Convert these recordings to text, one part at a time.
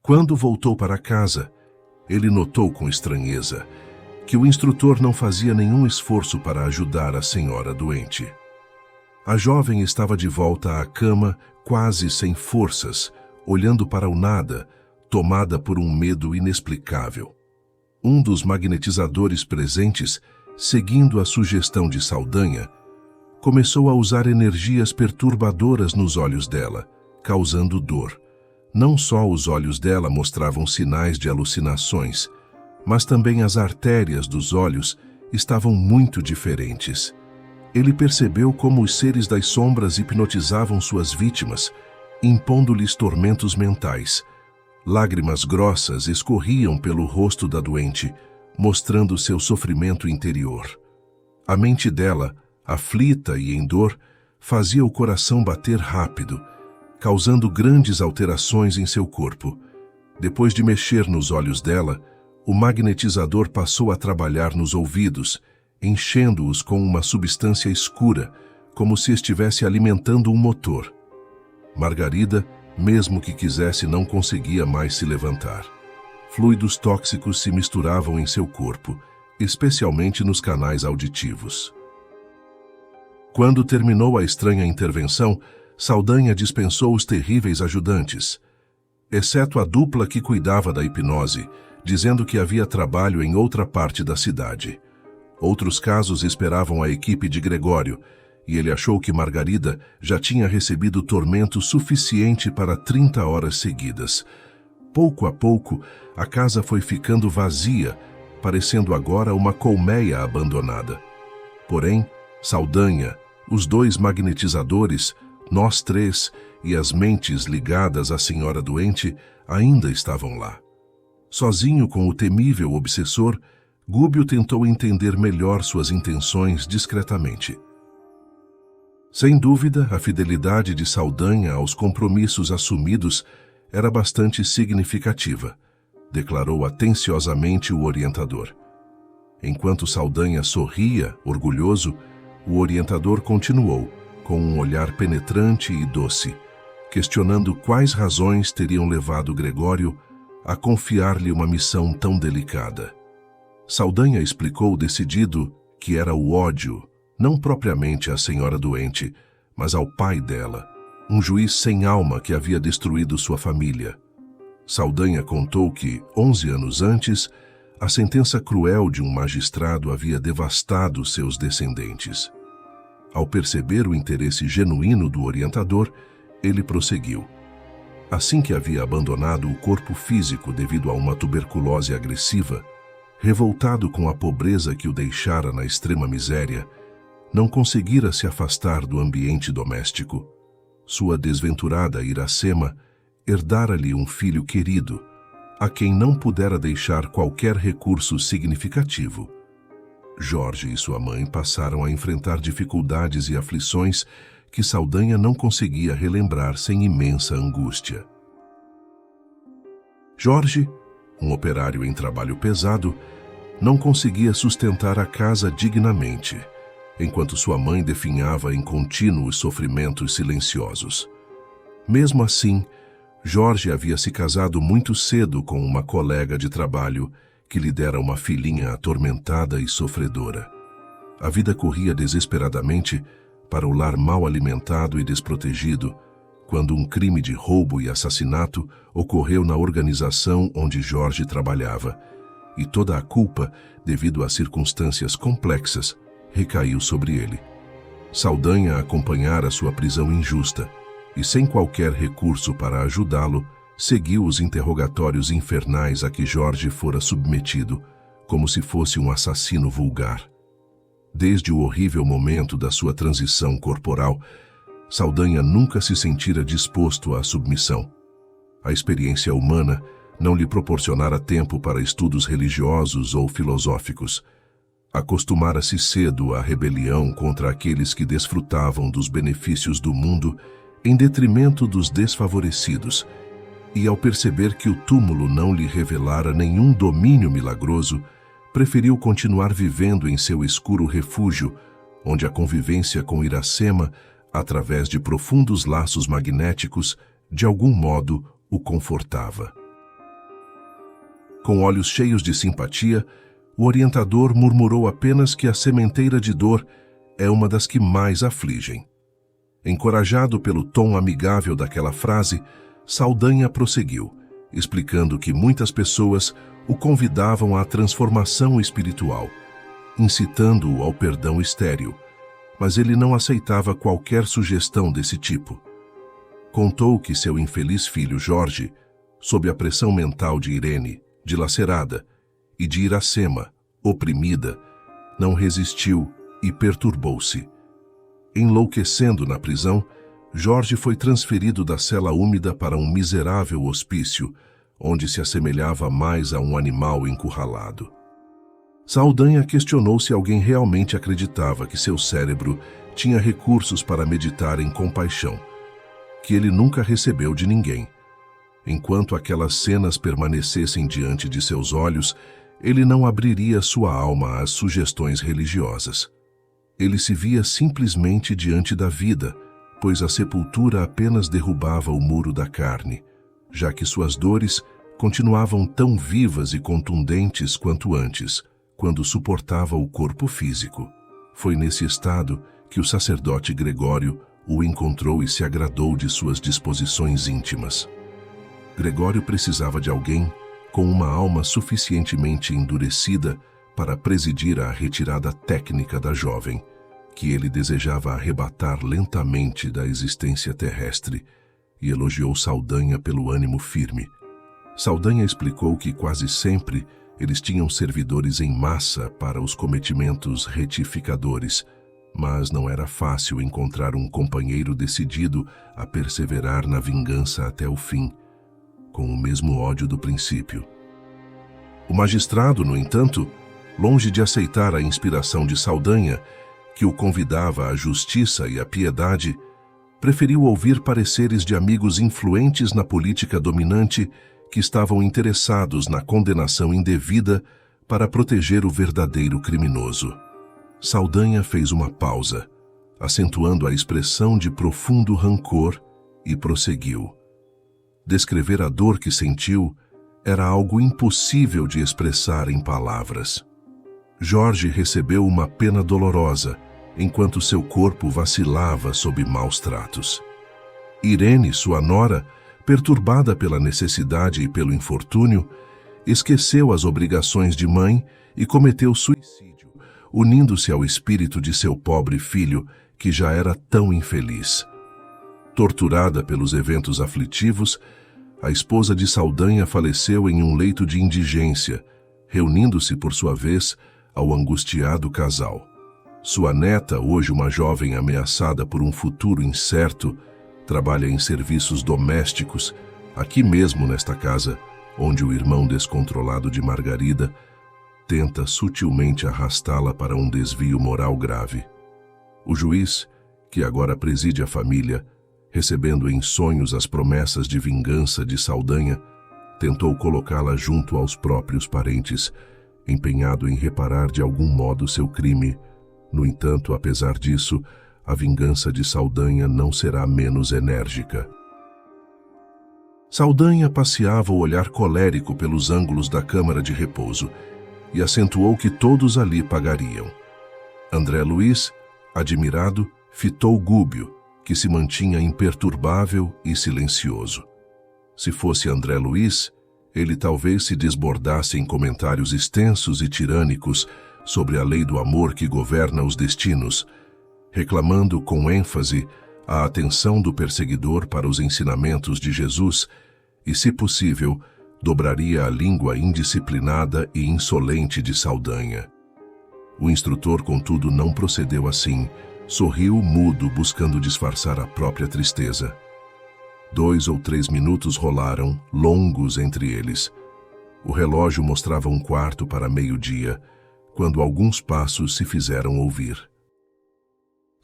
Quando voltou para casa, ele notou com estranheza que o instrutor não fazia nenhum esforço para ajudar a senhora doente. A jovem estava de volta à cama, quase sem forças, olhando para o nada, tomada por um medo inexplicável. Um dos magnetizadores presentes, seguindo a sugestão de Saldanha, começou a usar energias perturbadoras nos olhos dela, causando dor. Não só os olhos dela mostravam sinais de alucinações, mas também as artérias dos olhos estavam muito diferentes. Ele percebeu como os seres das sombras hipnotizavam suas vítimas, impondo-lhes tormentos mentais. Lágrimas grossas escorriam pelo rosto da doente, mostrando seu sofrimento interior. A mente dela, aflita e em dor, fazia o coração bater rápido, causando grandes alterações em seu corpo. Depois de mexer nos olhos dela, o magnetizador passou a trabalhar nos ouvidos, enchendo-os com uma substância escura, como se estivesse alimentando um motor. Margarida, mesmo que quisesse, não conseguia mais se levantar. Fluidos tóxicos se misturavam em seu corpo, especialmente nos canais auditivos. Quando terminou a estranha intervenção, Saldanha dispensou os terríveis ajudantes, exceto a dupla que cuidava da hipnose, dizendo que havia trabalho em outra parte da cidade. Outros casos esperavam a equipe de Gregório, e ele achou que Margarida já tinha recebido tormento suficiente para 30 horas seguidas. Pouco a pouco, a casa foi ficando vazia, parecendo agora uma colmeia abandonada. Porém, Saldanha, os dois magnetizadores, nós três e as mentes ligadas à senhora doente ainda estavam lá. Sozinho com o temível obsessor, Gúbio tentou entender melhor suas intenções discretamente. Sem dúvida, a fidelidade de Saldanha aos compromissos assumidos era bastante significativa, declarou atenciosamente o orientador. Enquanto Saldanha sorria, orgulhoso, o orientador continuou, com um olhar penetrante e doce, questionando quais razões teriam levado Gregório a confiar-lhe uma missão tão delicada. Saldanha explicou decidido que era o ódio, não propriamente à senhora doente, mas ao pai dela, um juiz sem alma que havia destruído sua família. Saldanha contou que, 11 anos antes, a sentença cruel de um magistrado havia devastado seus descendentes. Ao perceber o interesse genuíno do orientador, ele prosseguiu. Assim que havia abandonado o corpo físico devido a uma tuberculose agressiva, revoltado com a pobreza que o deixara na extrema miséria, não conseguira se afastar do ambiente doméstico. Sua desventurada Iracema herdara-lhe um filho querido, a quem não pudera deixar qualquer recurso significativo. Jorge e sua mãe passaram a enfrentar dificuldades e aflições que Saldanha não conseguia relembrar sem imensa angústia. Jorge, um operário em trabalho pesado, não conseguia sustentar a casa dignamente, enquanto sua mãe definhava em contínuos sofrimentos silenciosos. Mesmo assim, Jorge havia se casado muito cedo com uma colega de trabalho que lhe dera uma filhinha atormentada e sofredora. A vida corria desesperadamente para o lar mal alimentado e desprotegido, quando um crime de roubo e assassinato ocorreu na organização onde Jorge trabalhava, e toda a culpa, devido a circunstâncias complexas, recaiu sobre ele. Saldanha acompanhara sua prisão injusta, e sem qualquer recurso para ajudá-lo, seguiu os interrogatórios infernais a que Jorge fora submetido, como se fosse um assassino vulgar. Desde o horrível momento da sua transição corporal, Saldanha nunca se sentira disposto à submissão. A experiência humana não lhe proporcionara tempo para estudos religiosos ou filosóficos. Acostumara-se cedo à rebelião contra aqueles que desfrutavam dos benefícios do mundo em detrimento dos desfavorecidos, e ao perceber que o túmulo não lhe revelara nenhum domínio milagroso, preferiu continuar vivendo em seu escuro refúgio, onde a convivência com Iracema, através de profundos laços magnéticos, de algum modo o confortava. Com olhos cheios de simpatia, o orientador murmurou apenas que a sementeira de dor é uma das que mais afligem. Encorajado pelo tom amigável daquela frase, Saldanha prosseguiu, explicando que muitas pessoas o convidavam à transformação espiritual, incitando-o ao perdão estéril, mas ele não aceitava qualquer sugestão desse tipo. Contou que seu infeliz filho Jorge, sob a pressão mental de Irene, dilacerada, e de Iracema, oprimida, não resistiu e perturbou-se. Enlouquecendo na prisão, Jorge foi transferido da cela úmida para um miserável hospício, onde se assemelhava mais a um animal encurralado. Saldanha questionou se alguém realmente acreditava que seu cérebro tinha recursos para meditar em compaixão, que ele nunca recebeu de ninguém. Enquanto aquelas cenas permanecessem diante de seus olhos, ele não abriria sua alma às sugestões religiosas. Ele se via simplesmente diante da vida, pois a sepultura apenas derrubava o muro da carne, já que suas dores continuavam tão vivas e contundentes quanto antes, quando suportava o corpo físico. Foi nesse estado que o sacerdote Gregório o encontrou e se agradou de suas disposições íntimas. Gregório precisava de alguém com uma alma suficientemente endurecida para presidir a retirada técnica da jovem, que ele desejava arrebatar lentamente da existência terrestre, e elogiou Saldanha pelo ânimo firme. Saldanha explicou que quase sempre eles tinham servidores em massa para os cometimentos retificadores, mas não era fácil encontrar um companheiro decidido a perseverar na vingança até o fim, com o mesmo ódio do princípio. O magistrado, no entanto, longe de aceitar a inspiração de Saldanha, que o convidava à justiça e à piedade, preferiu ouvir pareceres de amigos influentes na política dominante que estavam interessados na condenação indevida para proteger o verdadeiro criminoso. Saldanha fez uma pausa, acentuando a expressão de profundo rancor, e prosseguiu. Descrever a dor que sentiu era algo impossível de expressar em palavras. Jorge recebeu uma pena dolorosa, enquanto seu corpo vacilava sob maus tratos. Irene, sua nora, perturbada pela necessidade e pelo infortúnio, esqueceu as obrigações de mãe e cometeu suicídio, unindo-se ao espírito de seu pobre filho, que já era tão infeliz. Torturada pelos eventos aflitivos, a esposa de Saldanha faleceu em um leito de indigência, reunindo-se, por sua vez, ao angustiado casal. Sua neta, hoje uma jovem ameaçada por um futuro incerto, trabalha em serviços domésticos, aqui mesmo nesta casa, onde o irmão descontrolado de Margarida tenta sutilmente arrastá-la para um desvio moral grave. O juiz, que agora preside a família, recebendo em sonhos as promessas de vingança de Saldanha, tentou colocá-la junto aos próprios parentes, empenhado em reparar de algum modo seu crime. No entanto, apesar disso, a vingança de Saldanha não será menos enérgica. Saldanha passeava o olhar colérico pelos ângulos da câmara de repouso e acentuou que todos ali pagariam. André Luiz, admirado, fitou Gúbio, que se mantinha imperturbável e silencioso. Se fosse André Luiz, ele talvez se desbordasse em comentários extensos e tirânicos sobre a lei do amor que governa os destinos, reclamando com ênfase a atenção do perseguidor para os ensinamentos de Jesus e, se possível, dobraria a língua indisciplinada e insolente de Saldanha. O instrutor, contudo, não procedeu assim. Sorriu mudo, buscando disfarçar a própria tristeza. 2 ou 3 minutos rolaram, longos entre eles. O relógio mostrava 1/4 para meio-dia, quando alguns passos se fizeram ouvir.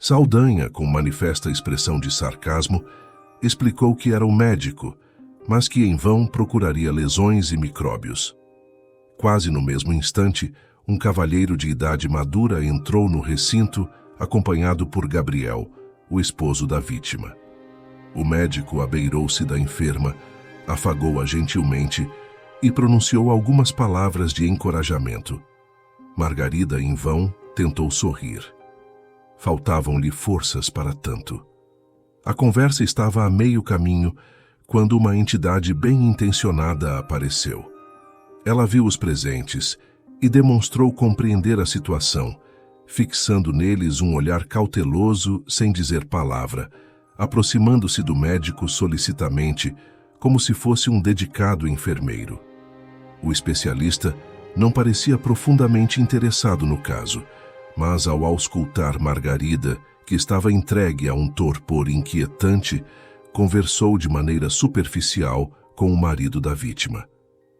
Saldanha, com manifesta expressão de sarcasmo, explicou que era o médico, mas que em vão procuraria lesões e micróbios. Quase no mesmo instante, um cavalheiro de idade madura entrou no recinto, acompanhado por Gabriel, o esposo da vítima. O médico abeirou-se da enferma, afagou-a gentilmente e pronunciou algumas palavras de encorajamento. Margarida, em vão, tentou sorrir. Faltavam-lhe forças para tanto. A conversa estava a meio caminho quando uma entidade bem intencionada apareceu. Ela viu os presentes e demonstrou compreender a situação, fixando neles um olhar cauteloso sem dizer palavra, aproximando-se do médico solicitamente, como se fosse um dedicado enfermeiro. O especialista não parecia profundamente interessado no caso, mas ao auscultar Margarida, que estava entregue a um torpor inquietante, conversou de maneira superficial com o marido da vítima.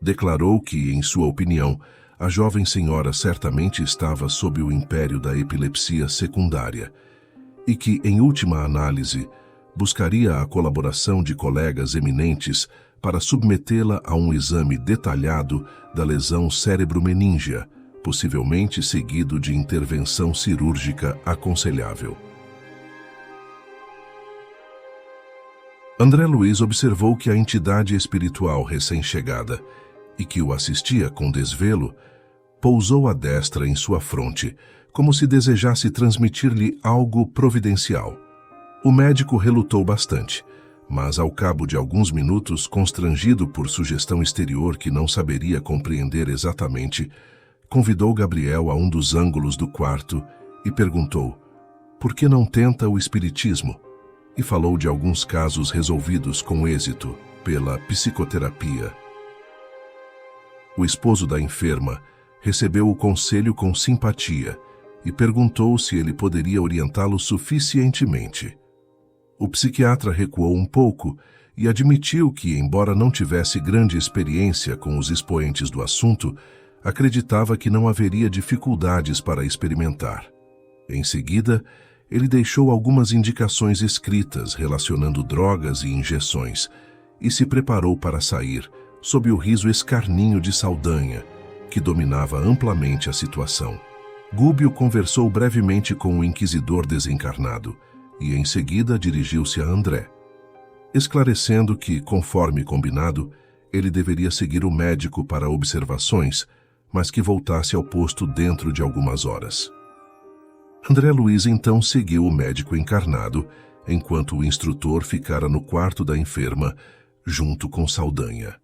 Declarou que, em sua opinião, a jovem senhora certamente estava sob o império da epilepsia secundária e que, em última análise, buscaria a colaboração de colegas eminentes para submetê-la a um exame detalhado da lesão cérebro-meníngea, possivelmente seguido de intervenção cirúrgica aconselhável. André Luiz observou que a entidade espiritual recém-chegada, e que o assistia com desvelo, pousou a destra em sua fronte, como se desejasse transmitir-lhe algo providencial. O médico relutou bastante, mas ao cabo de alguns minutos, constrangido por sugestão exterior que não saberia compreender exatamente, convidou Gabriel a um dos ângulos do quarto e perguntou: por que não tenta o espiritismo? E falou de alguns casos resolvidos com êxito pela psicoterapia. O esposo da enferma recebeu o conselho com simpatia e perguntou se ele poderia orientá-lo suficientemente. O psiquiatra recuou um pouco e admitiu que, embora não tivesse grande experiência com os expoentes do assunto, acreditava que não haveria dificuldades para experimentar. Em seguida, ele deixou algumas indicações escritas relacionando drogas e injeções e se preparou para sair, sob o riso escarninho de Saldanha, que dominava amplamente a situação. Gúbio conversou brevemente com o inquisidor desencarnado e, em seguida, dirigiu-se a André, esclarecendo que, conforme combinado, ele deveria seguir o médico para observações, mas que voltasse ao posto dentro de algumas horas. André Luiz então seguiu o médico encarnado, enquanto o instrutor ficara no quarto da enferma, junto com Saldanha.